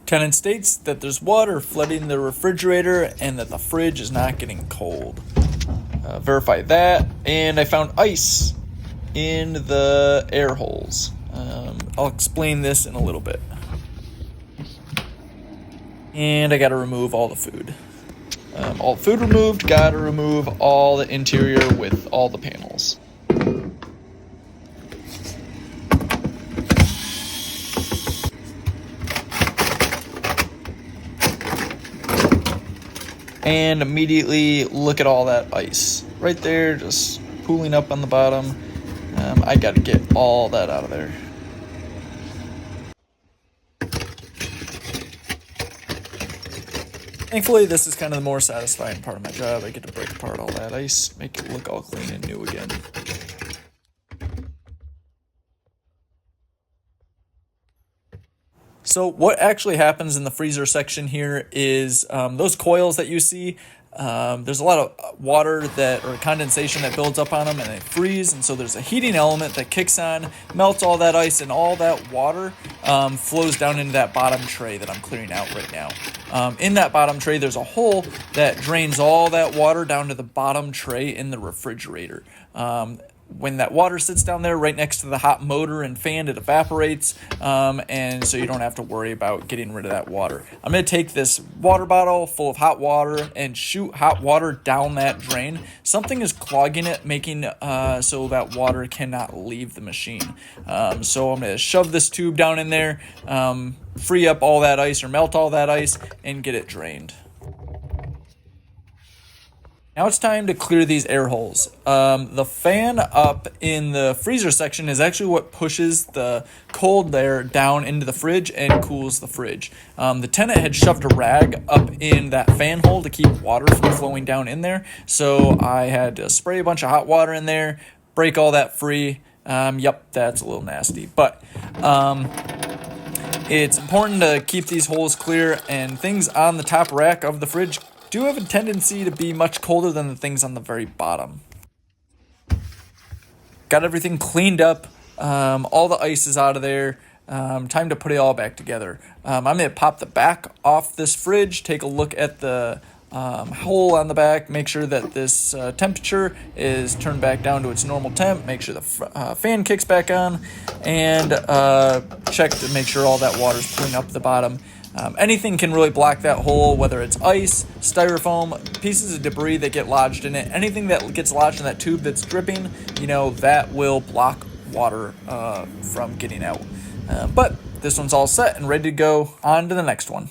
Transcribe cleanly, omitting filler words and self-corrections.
Tenant states that there's water flooding the refrigerator and that the fridge is not getting cold. Verify that, and I found ice in the air holes. I'll explain this in a little bit. And I gotta remove all the food. All the food removed, gotta remove all the interior with all the panels. And immediately look at all that ice. Right there, just pooling up on the bottom. I gotta get all that out of there. Thankfully, this is kind of the more satisfying part of my job. I get to break apart all that ice, make it look all clean and new again. So what actually happens in the freezer section here is those coils that you see, there's a lot of water or condensation that builds up on them and they freeze. And so there's a heating element that kicks on, melts all that ice, and all that water flows down into that bottom tray that I'm clearing out right now. In that bottom tray, there's a hole that drains all that water down to the bottom tray in the refrigerator. When that water sits down there right next to the hot motor and fan, it evaporates, and so you don't have to worry about getting rid of that water. I'm going to take this water bottle full of hot water and shoot hot water down that drain. Something is clogging it, making so that water cannot leave the machine. So I'm going to shove this tube down in there, free up all that ice or melt all that ice, and get it drained. Now it's time to clear these air holes. The fan up in the freezer section is actually what pushes the cold air down into the fridge and cools the fridge. The tenant had shoved a rag up in that fan hole to keep water from flowing down in there. So I had to spray a bunch of hot water in there, break all that free. Yep, that's a little nasty. But it's important to keep these holes clear, and things on the top rack of the fridge do have a tendency to be much colder than the things on the very bottom. Got everything cleaned up. All the ice is out of there. Time to put it all back together. I'm going to pop the back off this fridge, take a look at the hole on the back, make sure that this temperature is turned back down to its normal temp, make sure the fan kicks back on, and check to make sure all that water is pulling up the bottom. Anything can really block that hole, whether it's ice, styrofoam, pieces of debris that get lodged in it. Anything that gets lodged in that tube that's dripping, that will block water from getting out. But this one's all set and ready to go on to the next one.